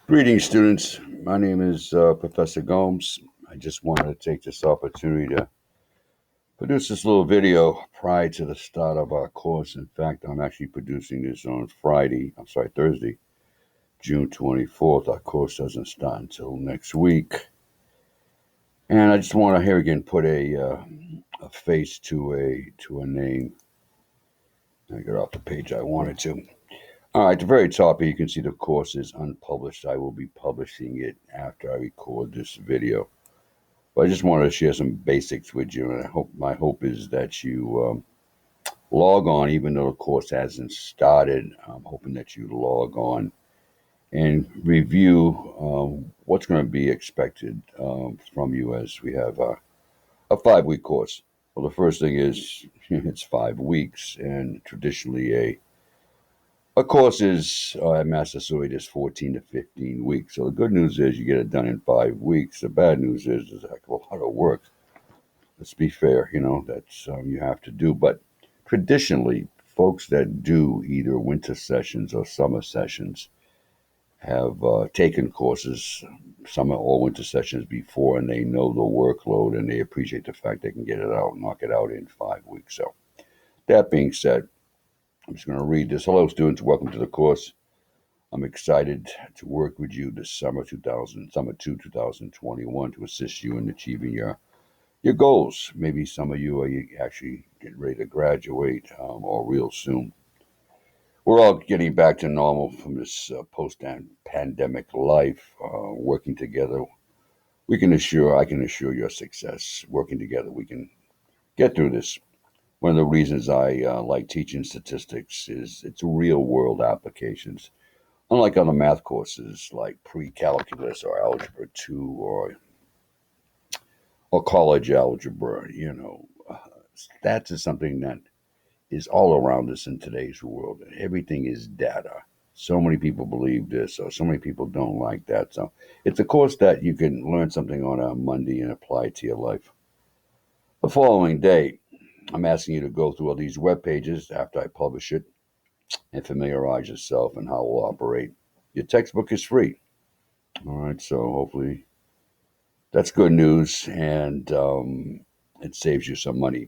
Greetings, students. My name is Professor Gomes. I just wanted to take this opportunity to produce this little video prior to the start of our course. In fact, I'm actually producing this on Thursday, June 24th. Our course doesn't start until next week. And I just want to here again put a face to a name. I get off the page I wanted to. All right, at the very top here, you can see the course is unpublished. I will be publishing it after I record this video. But I just wanted to share some basics with you, and my hope is that you log on, even though the course hasn't started. I'm hoping that you log on and review what's going to be expected from you as we have a 5-week course. Well, the first thing is it's 5 weeks, and traditionally a course is at Massasoit is 14 to 15 weeks. So the good news is you get it done in 5 weeks. The bad news is there's a heck of a lot of work. Let's be fair, that's you have to do. But traditionally, folks that do either winter sessions or summer sessions have taken courses, summer or winter sessions before, and they know the workload and they appreciate the fact they can get it out, knock it out in 5 weeks. So that being said, I'm just going to read this. Hello, students. Welcome to the course. I'm excited to work with you this summer 2021 to assist you in achieving your goals. Maybe some of you are actually getting ready to graduate or real soon. We're all getting back to normal from this post-pandemic life. Working together, I can assure your success. Working together, we can get through this. One of the reasons I like teaching statistics is it's real world applications. Unlike other math courses like pre-calculus or algebra 2 or college algebra, stats is something that is all around us in today's world. Everything is data. So many people believe this, or so many people don't like that. So it's a course that you can learn something on a Monday and apply it to your life. The following day, I'm asking you to go through all these web pages after I publish it and familiarize yourself and how it will operate. Your textbook is free. All right, so hopefully that's good news, and it saves you some money.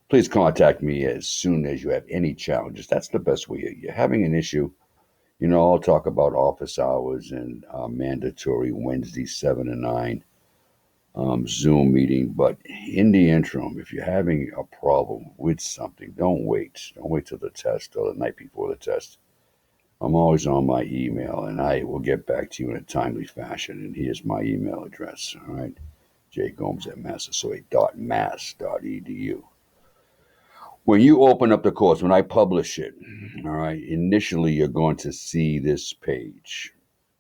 Please contact me as soon as you have any challenges. That's the best way. You're having an issue, I'll talk about office hours and mandatory Wednesday 7 to 9 Zoom meeting. But in the interim, if you're having a problem with something, don't wait. Don't wait till the test or the night before the test. I'm always on my email, and I will get back to you in a timely fashion. And here's my email address. All right, jgomes@massasoit.mass.edu. When you open up the course, when I publish it, all right, initially you're going to see this page,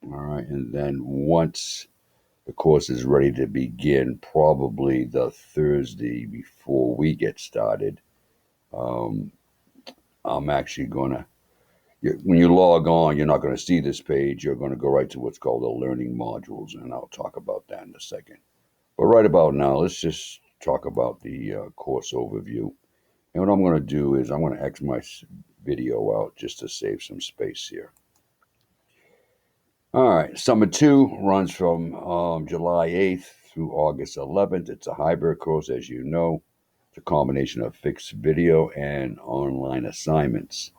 all right, and then once the course is ready to begin, probably the Thursday before we get started, um, I'm actually going to, when you log on, you're not going to see this page. You're going to go right to what's called the learning modules, and I'll talk about that in a second. But right about now, let's just talk about the course overview. And what I'm going to do is I'm going to X my video out just to save some space here. All right, Summer 2 runs from July 8th through August 11th. It's a hybrid course, as you know. It's a combination of fixed video and online assignments.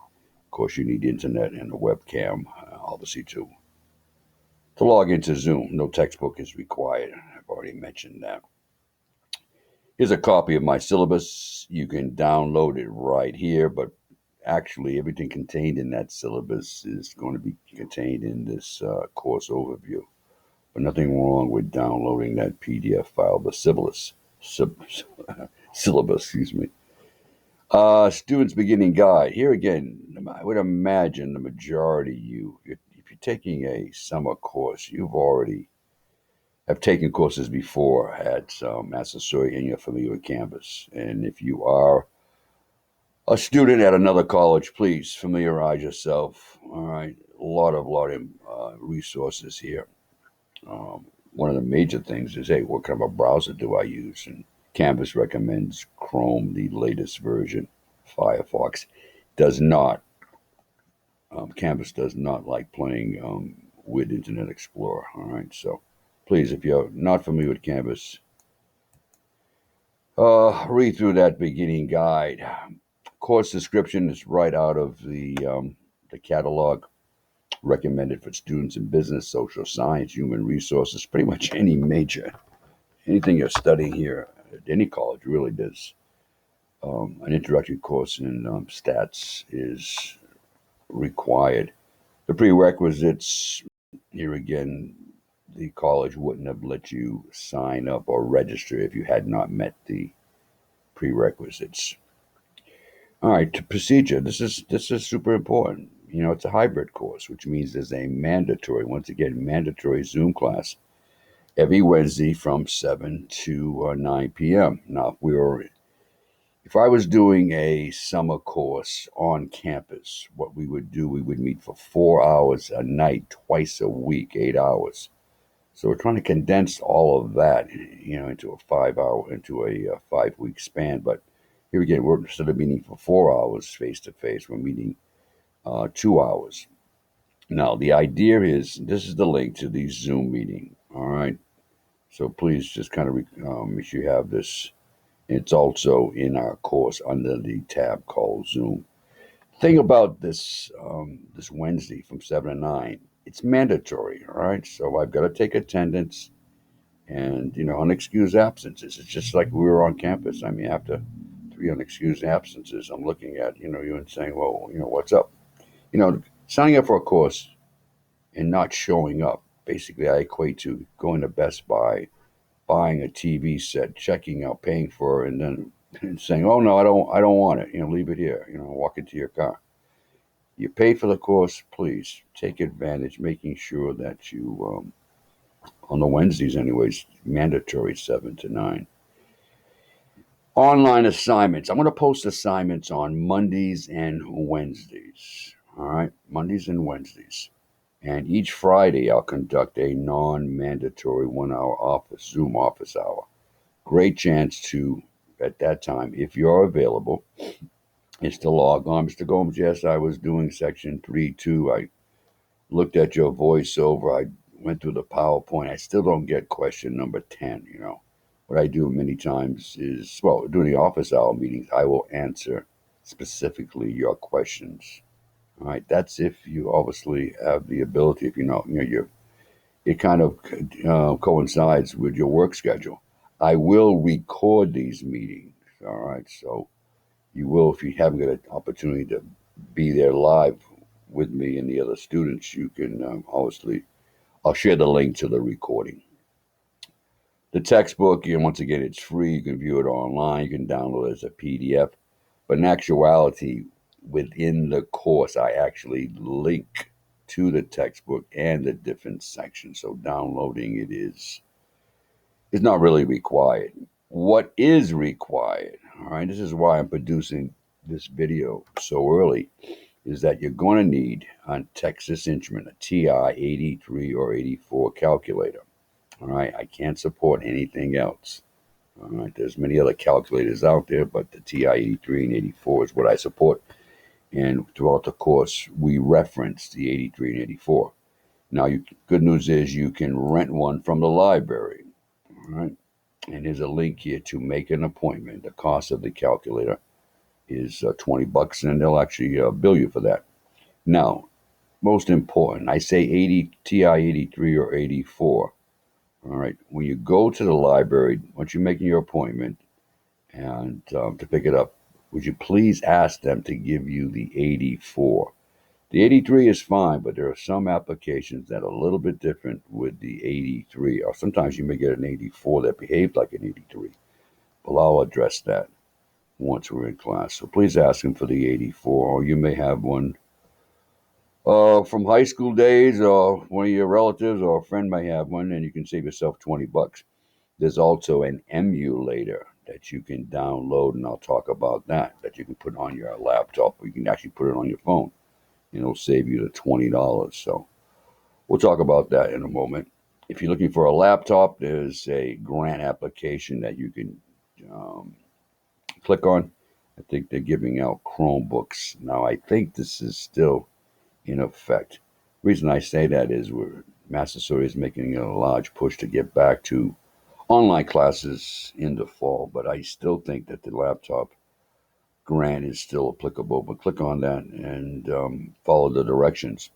Of course, you need the internet and a webcam, obviously, to log into Zoom. No textbook is required. I've already mentioned that. Here's a copy of my syllabus. You can download it right here, but actually everything contained in that syllabus is going to be contained in this course overview. But nothing wrong with downloading that PDF file, the syllabus, excuse me. Student's beginning guide. Here again, I would imagine the majority of you, if you're taking a summer course, you've already have taken courses before at Massasoit and you're familiar with Canvas. And if you are a student at another college, please familiarize yourself. All right, a lot of resources here. One of the major things is, hey, what kind of a browser do I use? And Canvas recommends Chrome, the latest version. Firefox does not. Canvas does not like playing with Internet Explorer. All right, so please, if you're not familiar with Canvas, read through that beginning guide. Course description is right out of the catalog, recommended for students in business, social science, human resources, pretty much any major, anything you're studying here at any college really does. An introductory course in stats is required. The prerequisites, here again, the college wouldn't have let you sign up or register if you had not met the prerequisites. All right, to procedure. This is super important. You know, it's a hybrid course, which means there's a mandatory, once again, mandatory Zoom class every Wednesday from 7 to 9 p.m. Now, if I was doing a summer course on campus, what we would do, we would meet for 4 hours a night, twice a week, 8 hours. So we're trying to condense all of that, into a 5 hour, into a 5 week span. But here again, we're instead of meeting for 4 hours face to face, we're meeting 2 hours. Now, the idea is this is the link to the Zoom meeting. All right. So please just kind of make sure you have this. It's also in our course under the tab called Zoom. Thing about this Wednesday from 7 to 9, it's mandatory. All right. So I've got to take attendance and unexcused absences. It's just like we were on campus. I mean, after 3 unexcused absences, I'm looking at you and saying, well, what's up? Signing up for a course and not showing up. Basically, I equate to going to Best Buy, buying a TV set, checking out, paying for it, and then saying, "Oh no, I don't want it. Leave it here. Walk into your car." You paid for the course. Please take advantage, making sure that you on the Wednesdays, anyways, mandatory 7 to 9. Online assignments. I'm going to post assignments on Mondays and Wednesdays. All right, Mondays and Wednesdays. And each Friday, I'll conduct a non mandatory 1 hour Zoom office hour. Great chance to, at that time, if you're available, is to log on. Mr. Gomes, yes, I was doing section 3.2. I looked at your voiceover. I went through the PowerPoint. I still don't get question number 10. What I do many times is, well, during the office hour meetings, I will answer specifically your questions. All right, that's if you obviously have the ability. If it kind of coincides with your work schedule. I will record these meetings. All right, so you will, if you haven't got an opportunity to be there live with me and the other students, you can obviously. I'll share the link to the recording. The textbook, once again, it's free. You can view it online. You can download it as a PDF. But in actuality, within the course, I actually link to the textbook and the different sections. So downloading it is not really required. What is required, all right, this is why I'm producing this video so early, is that you're going to need a Texas Instrument, a TI 83 or 84 calculator. All right, I can't support anything else. All right, there's many other calculators out there, but the TI 83 and 84 is what I support. And throughout the course, we reference the 83 and 84. Now, good news is you can rent one from the library. All right, and there's a link here to make an appointment. The cost of the calculator is $20, and they'll actually bill you for that. Now, most important, I say 80 TI 83 or 84. All right, when you go to the library, once you're making your appointment and to pick it up, would you please ask them to give you the 84? The 83 is fine, but there are some applications that are a little bit different with the 83, or sometimes you may get an 84 that behaves like an 83. But I'll address that once we're in class. So please ask them for the 84, or you may have one from high school days, or one of your relatives or a friend may have one, and you can save yourself $20. There's also an emulator that you can download, and I'll talk about that you can put on your laptop, or you can actually put it on your phone, and it'll save you the $20. So we'll talk about that in a moment. If you're looking for a laptop, there's a grant application that you can click on. I think they're giving out Chromebooks. Now, I think this is still in effect. Reason I say that is Massasoit is making a large push to get back to online classes in the fall, but I still think that the laptop grant is still applicable. But click on that and follow the directions.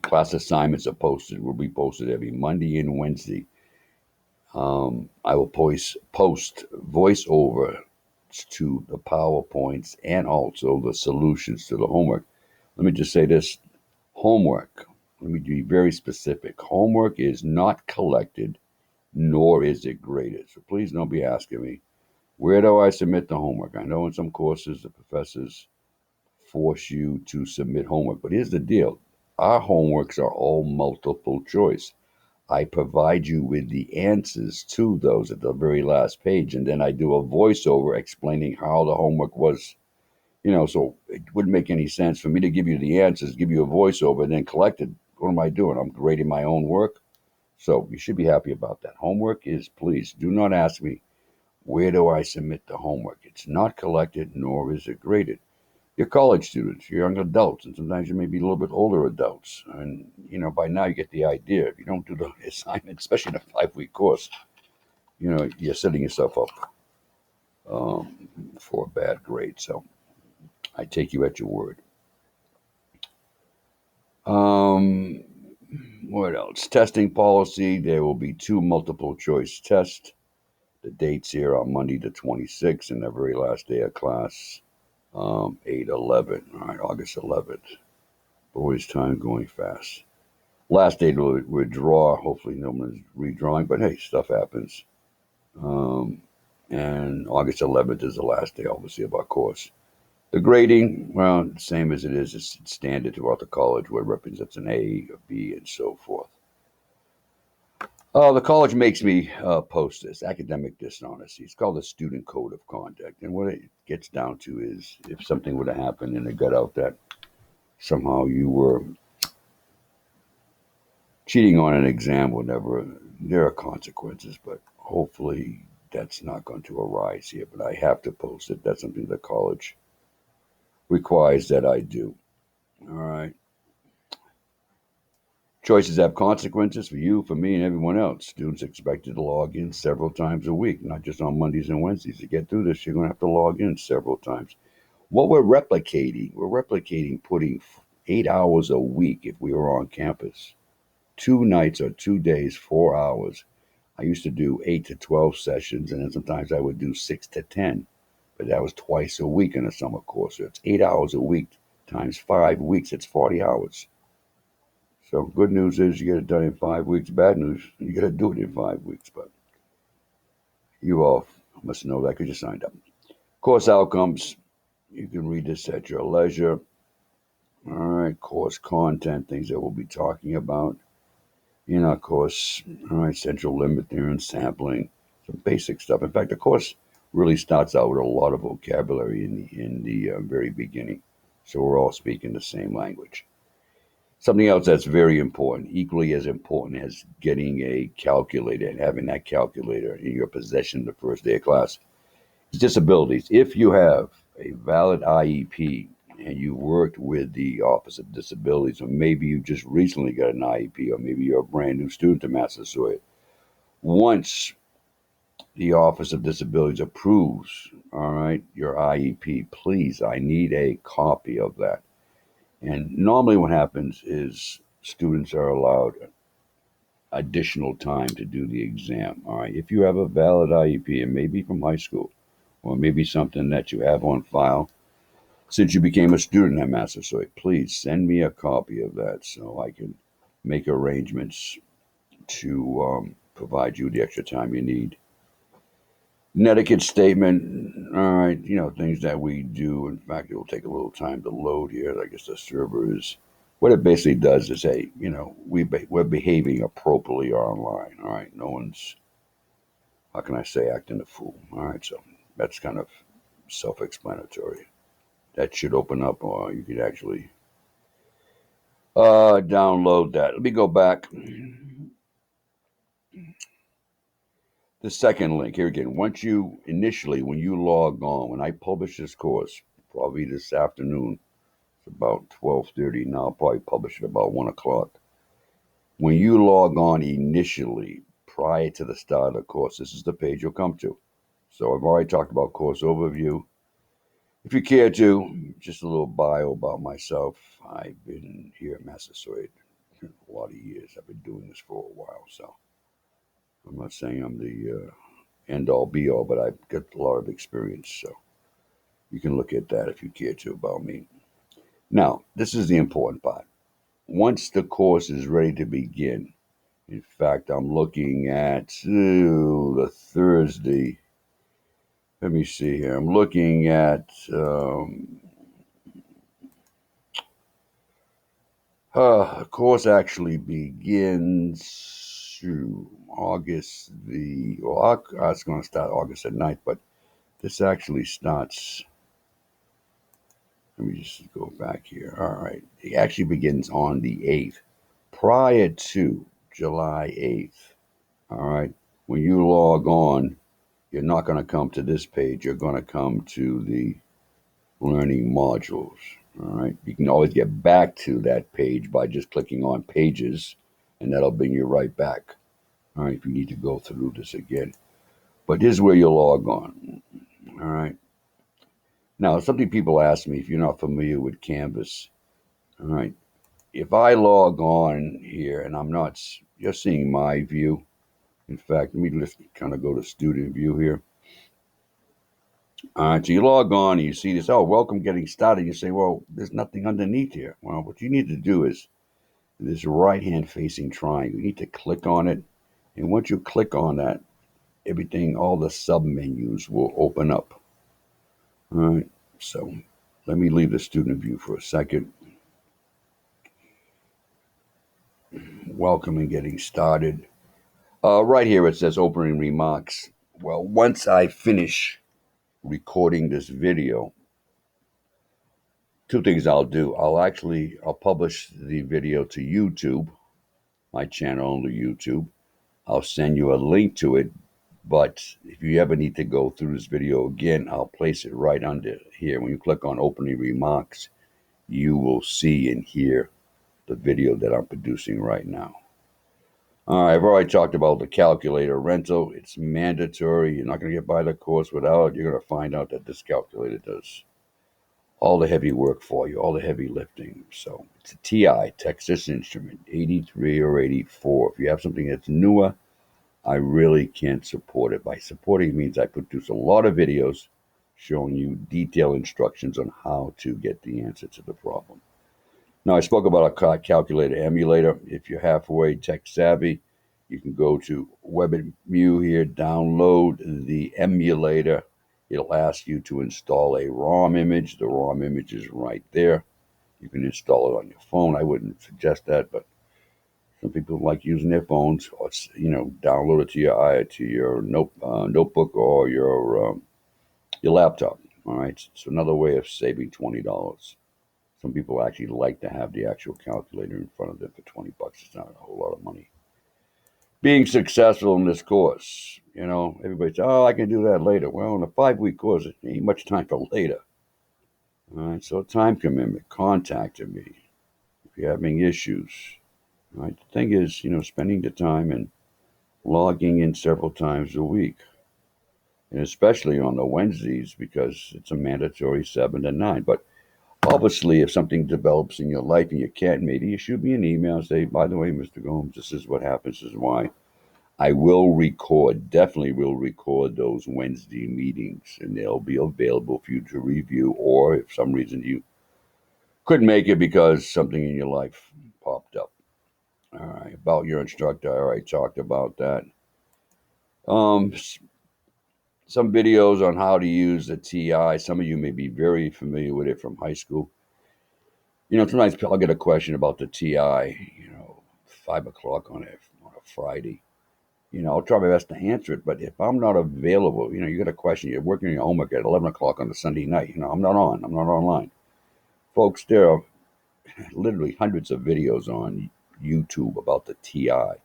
Class assignments are posted, will be posted every Monday and Wednesday. I will post voiceover to the PowerPoints and also the solutions to the homework. Let me just say this homework, let me be very specific. Homework is not collected, nor is it graded. So please don't be asking me, where do I submit the homework? I know in some courses the professors force you to submit homework, but here's the deal our homeworks are all multiple choice. I provide you with the answers to those at the very last page, and then I do a voiceover explaining how the homework was. So it wouldn't make any sense for me to give you the answers, give you a voiceover, and then collect it. What am I doing? I'm grading my own work. So you should be happy about that. Homework is, please do not ask me, where do I submit the homework? It's not collected, nor is it graded. You're college students, you're young adults, and sometimes you may be a little bit older adults. And, by now you get the idea. If you don't do the assignment, especially in a 5-week course, you're setting yourself up for a bad grade. So I take you at your word. Um, what else? Testing policy. There will be 2 multiple choice tests. The dates here are Monday the 26th and the very last day of class, 8/11. All right, August 11th. Boys, time going fast. Last day to withdraw. Hopefully, no one's redrawing, but hey, stuff happens. Um, and August 11th is the last day, obviously, of our course. The grading, well, same as it is. It's standard throughout the college, where it represents an A, a B, and so forth. The college makes me post this academic dishonesty. It's called the Student Code of Conduct. And what it gets down to is if something were to happen and it got out that somehow you were cheating on an exam, whatever, there are consequences, but hopefully that's not going to arise here. But I have to post it. That's something the college requires that I do. All right. Choices have consequences for you, for me, and everyone else. Students expected to log in several times a week, not just on Mondays and Wednesdays. To get through this, you're going to have to log in several times. What we're replicating putting 8 hours a week if we were on campus. 2 nights or 2 days, 4 hours. I used to do 8 to 12 sessions, and then sometimes I would do 6 to 10. But that was twice a week in a summer course. So it's 8 hours a week times 5 weeks. It's 40 hours. So good news is you get it done in 5 weeks. Bad news, you got to do it in 5 weeks. But you all must know that because you signed up. Course outcomes. You can read this at your leisure. All right, course content, things that we'll be talking about in our course. All right, central limit theorem, sampling, some basic stuff. In fact, the course really starts out with a lot of vocabulary in the very beginning, so we're all speaking the same language. Something else that's very important, equally as important as getting a calculator and having that calculator in your possession the first day of class, is disabilities. If you have a valid IEP and you worked with the Office of Disabilities, or maybe you just recently got an IEP, or maybe you're a brand new student to Massasoit, once the Office of Disabilities approves, all right, your IEP, please, I need a copy of that. And normally what happens is students are allowed additional time to do the exam. All right. If you have a valid IEP, and maybe from high school, or maybe something that you have on file since you became a student at Massasoit, please send me a copy of that so I can make arrangements to provide you the extra time you need. Etiquette statement, all right, things that we do. In fact, it will take a little time to load here. I guess the server is, what it basically does is, hey, we're behaving appropriately online, all right? No one's, how can I say, acting a fool, all right? So that's kind of self-explanatory. That should open up, or you could actually download that. Let me go back. The second link here again. Once when you log on, when I publish this course, probably this afternoon, about 12:30 now. I'll probably publish it about 1 o'clock. When you log on initially, prior to the start of the course, this is the page you'll come to. So I've already talked about course overview. If you care to, just a little bio about myself. I've been here at Massasoit a lot of years. I've been doing this for a while, so I'm not saying I'm the end all be all, but I've got a lot of experience. So you can look at that if you care to about me. Now, this is the important part. Once the course is ready to begin, in fact, I'm looking at the Thursday. Let me see here. I'm looking at the course actually begins August it's going to start August the 9th, but this actually starts. Let me just go back here. All right. It actually begins on the 8th, prior to July 8th. All right. When you log on, you're not going to come to this page. You're going to come to the learning modules. All right. You can always get back to that page by just clicking on pages, and that'll bring you right back. All right. If you need to go through this again. But this is where you log on. All right. Now, something people ask me if you're not familiar with Canvas. All right. If I log on here and I'm not, you're seeing my view. In fact, let me just kind of go to student view here. All right, so you log on and you see this, welcome getting started. You say, well, there's nothing underneath here. Well, what you need to do is this right-hand facing triangle. You need to click on it. And once you click on that, everything, all the sub-menus will open up. All right, so let me leave the student view for a second. Welcome and getting started. Right here it says opening remarks. Well, once I finish recording this video, two things I'll do. I'll publish the video to YouTube, my channel on YouTube. I'll send you a link to it, but if you ever need to go through this video again, I'll place it right under here. When you click on opening remarks, you will see and hear the video that I'm producing right now. All right, I've already talked about the calculator rental. It's mandatory. You're not going to get by the course without it. You're going to find out that this calculator does all the heavy work for you, all the heavy lifting. So it's a TI, Texas Instrument, 83 or 84. If you have something that's newer, I really can't support it. By supporting means I produce a lot of videos showing you detailed instructions on how to get the answer to the problem. Now, I spoke about a calculator emulator. If you're halfway tech savvy, you can go to WebMU here, download the emulator. It'll ask you to install a ROM image. The ROM image is right there. You can install it on your phone. I wouldn't suggest that, but some people like using their phones, or download it to your notebook or your laptop. All right, it's another way of saving $20. Some people actually like to have the actual calculator in front of them for $20. It's not a whole lot of money. Being successful in this course, everybody says, I can do that later. Well, in a 5-week course, it ain't much time for later. All right, so time commitment, contacting me if you're having issues. All right, the thing is, spending the time and logging in several times a week, and especially on the Wednesdays because it's a mandatory 7 to 9. But obviously, if something develops in your life and you can't, maybe you shoot me an email and say, by the way, Mr. Gomes, this is what happens, this is why. I will definitely will record those Wednesday meetings, and they'll be available for you to review, or if some reason you couldn't make it because something in your life popped up. All right, about your instructor, I already talked about that. Some videos on how to use the TI. Some of you may be very familiar with it from high school. Sometimes I'll get a question about the TI, 5 o'clock on a Friday. I'll try my best to answer it, but if I'm not available, you got a question, you're working on your homework at 11 o'clock on a Sunday night, I'm not online. Folks, there are literally hundreds of videos on YouTube about the TI.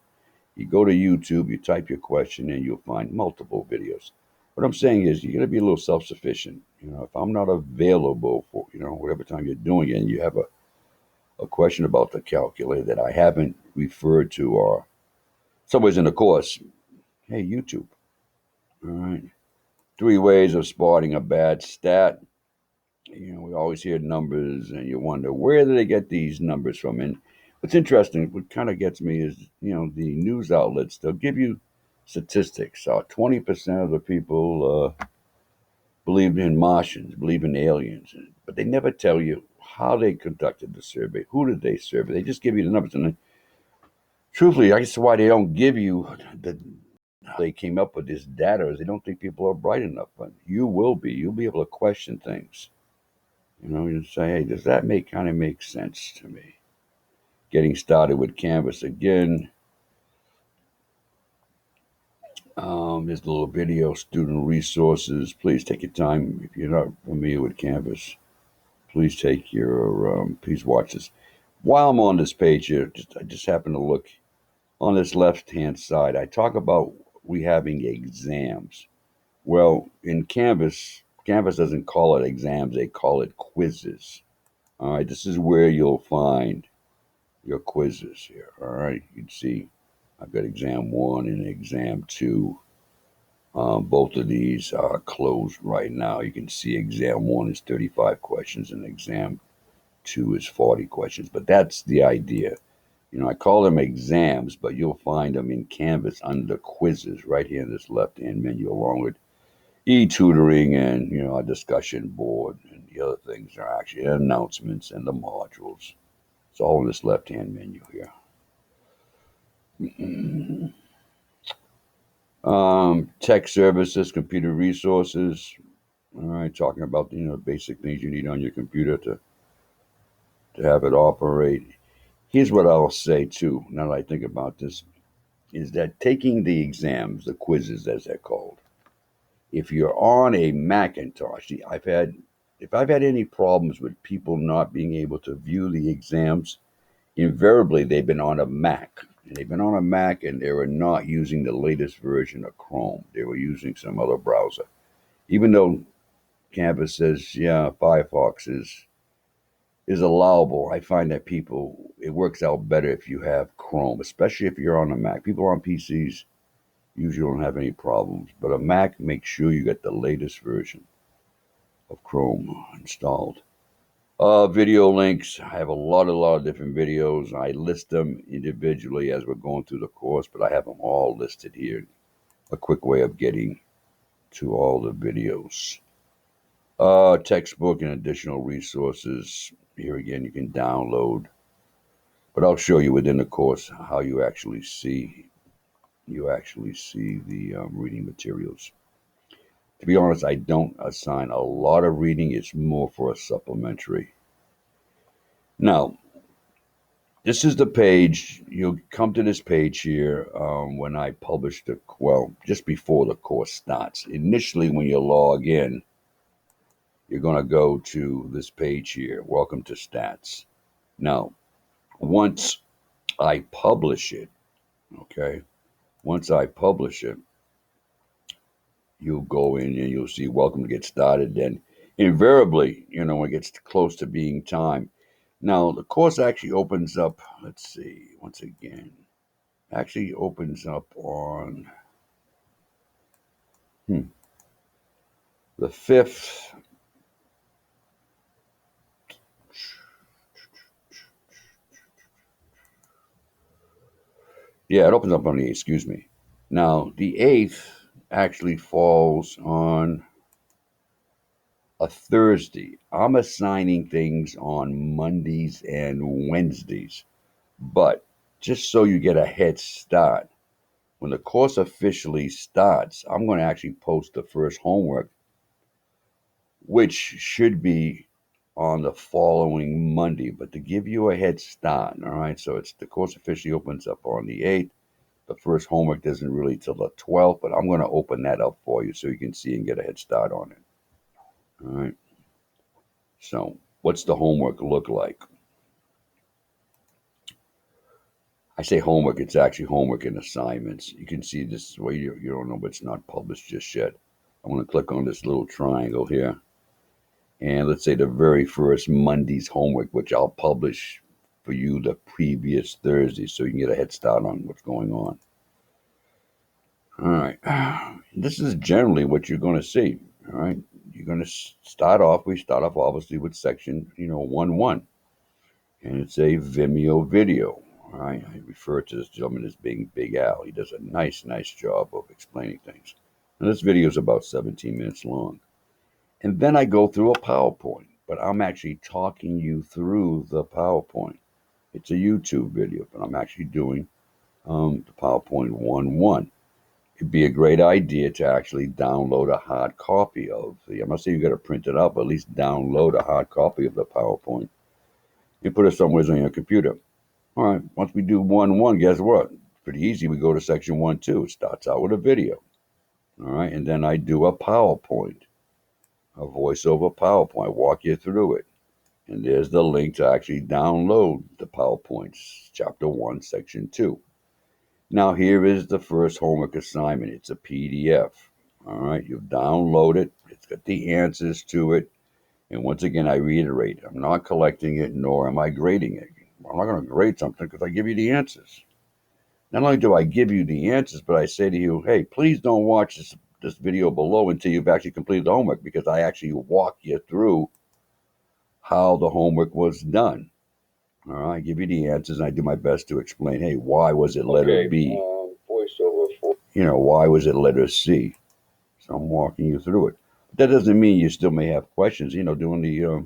You go to YouTube, you type your question, and you'll find multiple videos. What I'm saying is, you got to be a little self-sufficient. If I'm not available for, whatever time you're doing it, and you have a question about the calculator that I haven't referred to, or somewhere's in the course, hey, YouTube. All right. 3 ways of spotting a bad stat. We always hear numbers, and you wonder where do they get these numbers from. And what's interesting, what kind of gets me is, the news outlets. They'll give you statistics. 20% of the people believe in Martians, believe in aliens, but they never tell you how they conducted the survey, who did they survey. They just give you the numbers, and truthfully, I guess why they don't give you the how they came up with this data is they don't think people are bright enough. But you will be. You'll be able to question things. You say, hey, does that kind of make sense to me? Getting started with Canvas again. There's a little video, student resources. Please take your time. If you're not familiar with Canvas, please watch this. While I'm on this page here, I just happen to look on this left-hand side. I talk about we having exams. Well, in Canvas doesn't call it exams, they call it quizzes. All right, this is where you'll find your quizzes here. All right, you can see I've got exam 1 and exam 2. Both of these are closed right now. You can see exam 1 is 35 questions and exam 2 is 40 questions. But that's the idea. I call them exams, but you'll find them in Canvas under quizzes right here in this left-hand menu, along with e-tutoring and our discussion board and the other things are actually announcements and the modules. It's all in this left-hand menu here. Tech services, computer resources. All right, talking about basic things you need on your computer to have it operate. Here's what I'll say too. Now that I think about this, is that taking the exams, the quizzes as they're called, if you're on a Macintosh, if I've had any problems with people not being able to view the exams, invariably they've been on a Mac. And they've been on a Mac and they were not using the latest version of Chrome. They were using some other browser. Even though Canvas says, yeah, Firefox is allowable, I find that it works out better if you have Chrome, especially if you're on a Mac. People on PCs usually don't have any problems, but a Mac, make sure you get the latest version of Chrome installed. Video links. I have a lot of different videos. I list them individually as we're going through the course, but I have them all listed here. A quick way of getting to all the videos. Textbook and additional resources. Here again, you can download, but I'll show you within the course how you actually see the reading materials. To be honest, I don't assign a lot of reading. It's more for a supplementary. Now, this is the page. You'll come to this page here when I publish just before the course starts. Initially, when you log in, you're going to go to this page here. Welcome to Stats. Now, once I publish it, okay, once I publish it, you'll go in and you'll see welcome to get started. Then invariably, when it gets close to being time. Now, the course actually opens up, let's see, once again, actually opens up on the 5th. Yeah, it opens up on the 8th, excuse me. Now, the 8th actually falls on a Thursday. I'm assigning things on Mondays and Wednesdays. But just so you get a head start, when the course officially starts, I'm going to actually post the first homework, which should be on the following Monday. But to give you a head start, all right, so the course officially opens up on the 8th. The first homework doesn't really till the 12th, but I'm going to open that up for you so you can see and get a head start on it. All right. So what's the homework look like? I say homework, it's actually homework and assignments. You can see this way, you don't know, but it's not published just yet. I want to click on this little triangle here. And let's say the very first Monday's homework, which I'll publish for you the previous Thursday so you can get a head start on what's going on. All right. This is generally what you're going to see. All right. You're going to start off, we start off obviously with section, 1-1. And it's a Vimeo video. All right. I refer to this gentleman as being Big Al. He does a nice job of explaining things. And this video is about 17 minutes long. And then I go through a PowerPoint, but I'm actually talking you through the PowerPoint. It's a YouTube video, but I'm actually doing the PowerPoint 1-1. It'd be a great idea to actually download a hard copy of I'm not saying you got to print it out, but at least download a hard copy of the PowerPoint and put it somewhere on your computer. All right, once we do 1-1, guess what? Pretty easy. We go to section 1-2. It starts out with a video. All right, and then I do a PowerPoint, a voiceover PowerPoint, walk you through it. And there's the link to actually download the PowerPoints, chapter 1, section 2. Now, here is the first homework assignment. It's a PDF. All right, you download it. It's got the answers to it. And once again, I reiterate, I'm not collecting it, nor am I grading it. I'm not going to grade something because I give you the answers. Not only do I give you the answers, but I say to you, hey, please don't watch this video below until you've actually completed the homework, because I actually walk you through how the homework was done. All right, I give you the answers, and I do my best to explain, hey, why was it letter B? Voiceover for, why was it letter C? So I'm walking you through it. But that doesn't mean you still may have questions. During the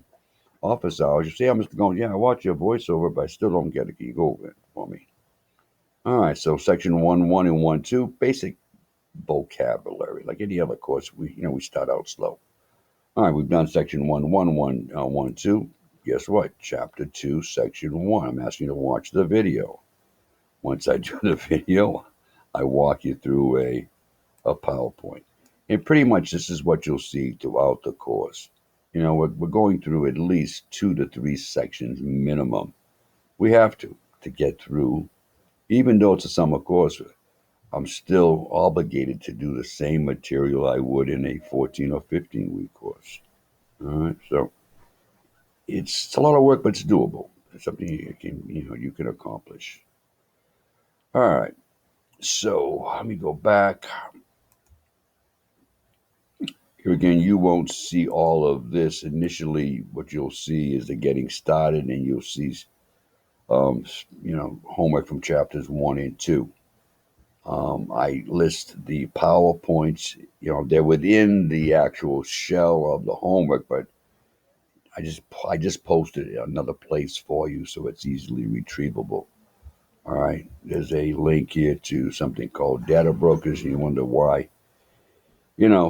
office hours, you say, I'm just going, yeah, I watch your voiceover, but I still don't get it. Can you go over it for me? All right, so section 1-1 and 1-2, basic vocabulary. Like any other course, we start out slow. All right, we've done section 1-1, 1-2. Guess what? Chapter 2, section 1. I'm asking you to watch the video. Once I do the video, I walk you through a PowerPoint. And pretty much this is what you'll see throughout the course. We're going through at least 2 to 3 sections minimum. We have to get through. Even though it's a summer course, I'm still obligated to do the same material I would in a 14 or 15-week course. All right, so it's a lot of work, but it's doable. It's something you can accomplish. All right, so let me go back. Here again, you won't see all of this. Initially, what you'll see is the getting started, and you'll see, homework from chapters 1 and 2. I list the PowerPoints. They're within the actual shell of the homework, but I just posted another place for you so it's easily retrievable. All right, there's a link here to something called Data Brokers, and you wonder why.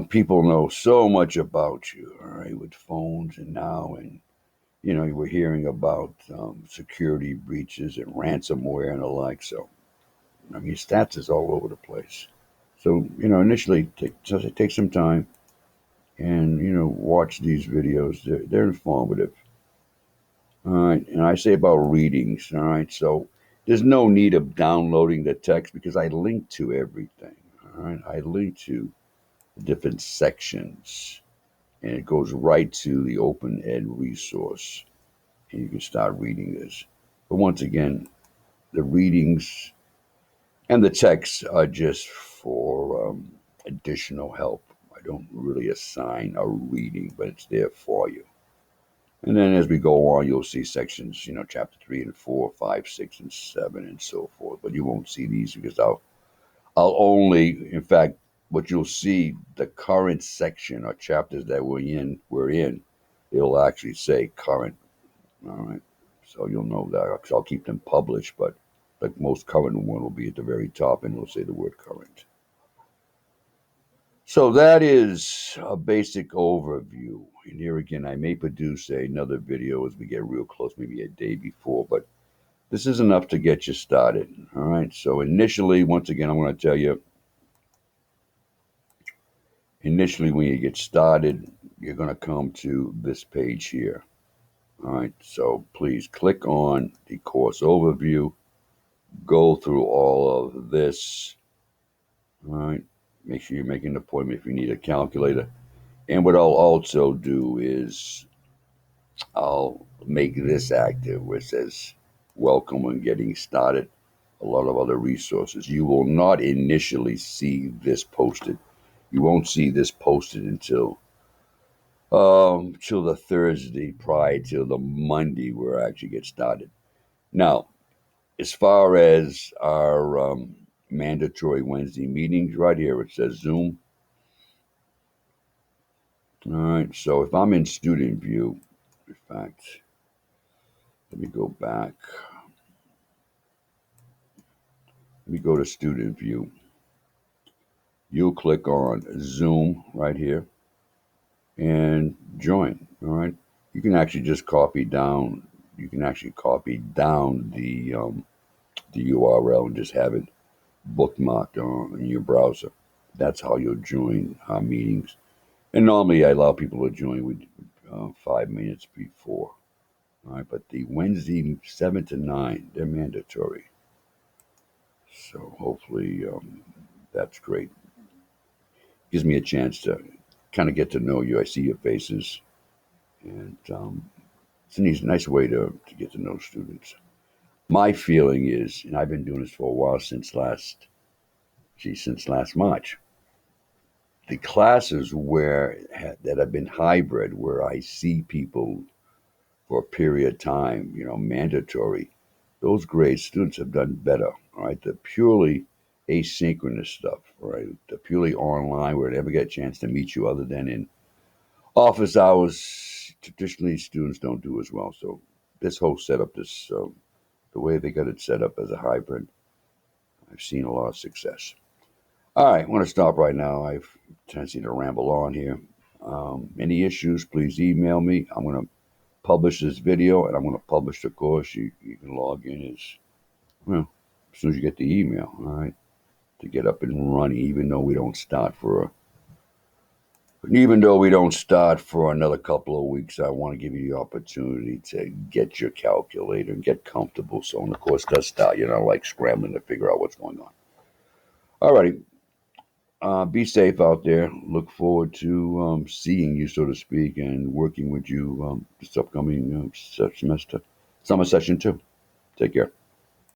People know so much about you, all right, with phones and now, and we're hearing about security breaches and ransomware and the like. So, stats is all over the place. So, initially, take some time and, watch these videos. They're informative. All right. And I say about readings. All right. So there's no need of downloading the text because I link to everything. All right. I link to different sections, and it goes right to the Open Ed resource. And you can start reading this. But once again, the readings and the texts are just for additional help. I don't really assign a reading, but it's there for you. And then as we go on, you'll see sections, chapter 3 and 4, 5, 6, and 7, and so forth. But you won't see these because I'll only, in fact, what you'll see, the current section or chapters that we're in, it'll actually say current. All right. So you'll know that, because I'll keep them published, but the most current one will be at the very top and it'll say the word current. So that is a basic overview. And here again, I may produce another video as we get real close, maybe a day before, but this is enough to get you started. All right. So initially, once again, I'm going to tell you, when you get started, you're going to come to this page here. All right. So please click on the course overview, go through all of this. All right. Make sure you make an appointment if you need a calculator. And what I'll also do is I'll make this active where it says welcome when getting started. A lot of other resources. You will not initially see this posted. You won't see this posted until till the Thursday prior to the Monday where I actually get started. Now, as far as our mandatory Wednesday meetings, right here it says Zoom. All right, so if I'm in student view, in fact, let me go back. Let me go to student view. You'll click on Zoom right here and join. All right, you can actually just copy down. You can actually copy down the URL and just have it bookmarked on in your browser. That's how you'll join our meetings. And normally I allow people to join with 5 minutes before. All right, but the Wednesday 7 to 9, they're mandatory. So hopefully that's great. Gives me a chance to kind of get to know you. I see your faces, and it's a nice way to get to know students. My feeling is, and I've been doing this for a while since last March. The classes that have been hybrid, where I see people for a period of time, mandatory, those grade students have done better. All right, the purely asynchronous stuff, right? The purely online, where they never get a chance to meet you other than in office hours. Traditionally, students don't do as well. So this whole setup, the way they got it set up as a hybrid, I've seen a lot of success. All right, I want to stop right now. I've tendency to ramble on here. Any issues, please email me. I'm going to publish this video and I'm going to publish the course. You can log in well, as soon as you get the email, all right, to get up and running, even though we don't start for another couple of weeks. I want to give you the opportunity to get your calculator and get comfortable. So when the course does start, you're not like scrambling to figure out what's going on. All righty. Be safe out there. Look forward to seeing you, so to speak, and working with you this upcoming semester, summer session too. Take care.